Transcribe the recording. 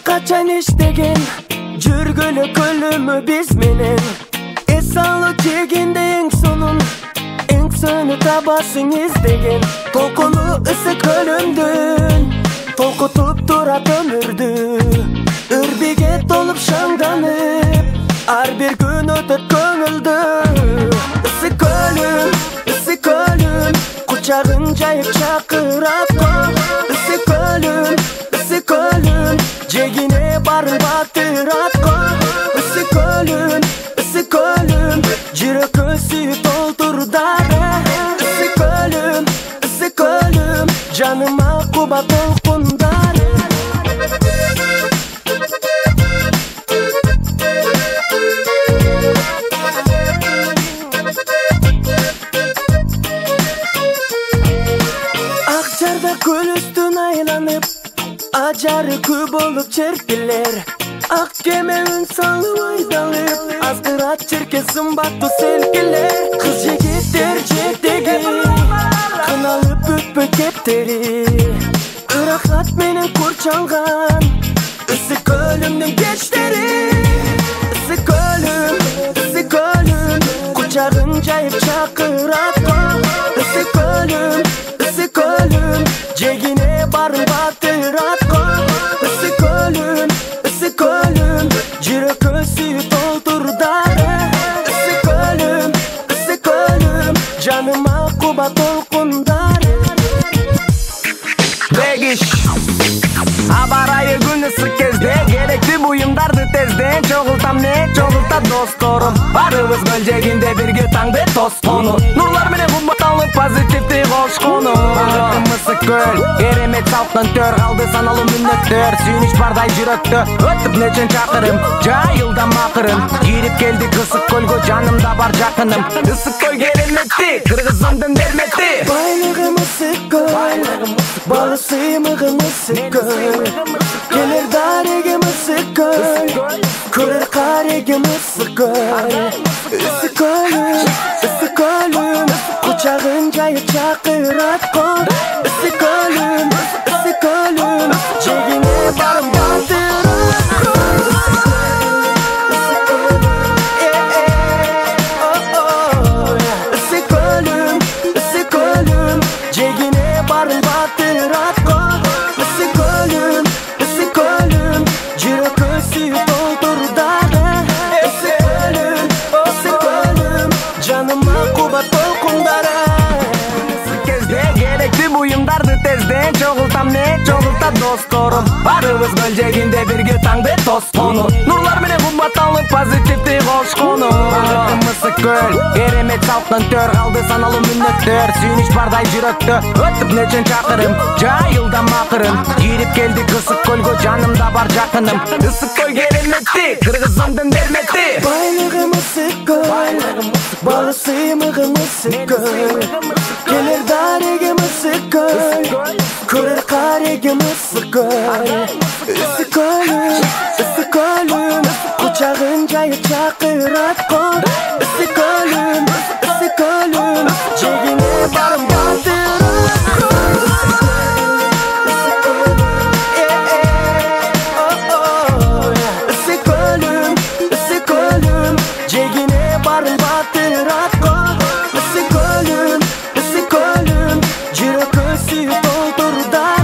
Kaçan iştegen Жүргүлө көлүмү биз менен Эс алып жегенде эң сонун табасың издеген Толкуну ысык көлүмдүн толкутуп турат өмүрдү Үрбиге толуп шаңданып ар бир күн өтөт көңүлдү Ысык көлүм кучагын жайып чакырат Ысык көлүм жегине барын батырат Ысык көлүм жүрөккө сүйүп толтурдары Ысык көлүм жаныма куба толкундары Ак жарда көл үстүн айланып ажары кү болуп черпилер Ак кеме үн салып айдалып аздырат черке сымбаттуу селкилер Кыз жигиттер жектеги кыналып бүтпөй кептери Ырахат менен курчалган ысык көлүмдүн кечтери Ысык көлүм кучагын жайып чакырат Ысык көлүм жегине барын батырат Ысык көлүм жүрөккө сүйүп толтурдары Ысык көлүм жаныма куба толкундары Бегиш аба ырайы күн ысык кезде керектүү буюмдарды тезден чогултам мен чогултат досторум Барыбыз көл жегинде бирге таңды тоскону Нурлар менен кумбатталып позитивди кошкону Багытым ысык көл керемет салктан төр калды саналуу мүнөттөр Сүйүнүч бардай жүрөктө өтүп нечен чакырым жайылдам акырын кирип келдик ысык көлгө жанымда бар жакыным Ысык көл кереметти кыргызымдын дермети Байлыгым ысык көл балы сыймыгым ысык көл келер дарегем ысык көл көрөр карегем ысык көл Ысык көлүм кучагын жайып чакырат Ысык көлүм жегине барын батырат Ысык көлүм жегине барын батырат Ысык көлүм жүрөккө сүйүп толтурдары Ысык көлүм жаныма куба толкундары Ысык кезде керектүү буюмдарды тезден чогултам мен чогултат досторум Барыбыз көл жегинде бирге таңды тоскону Нурлар менен кумбатталып позитивди кошкону Багытым ысык көл керемет салктан төр калды саналуу мүнөттөр Сүйүнүч бардай жүрөктө өтүп нечен чакырым жайылдам акырын кирип келдик ысык көлгө жанымда бар жакыным Ысык көл кереметти кыргызымдын дермети Байлыгым ысык көл балы сыймыгым ысык көл келер дарегем ысык көл көрөр карегем ысык көл Ысык көлүм кучагын жайып чакырат Ысык көлүм жегине барын батырат Ысык көлүм жегине барын батырат Ысык көлүм жүрөккө сүйүп толтурдары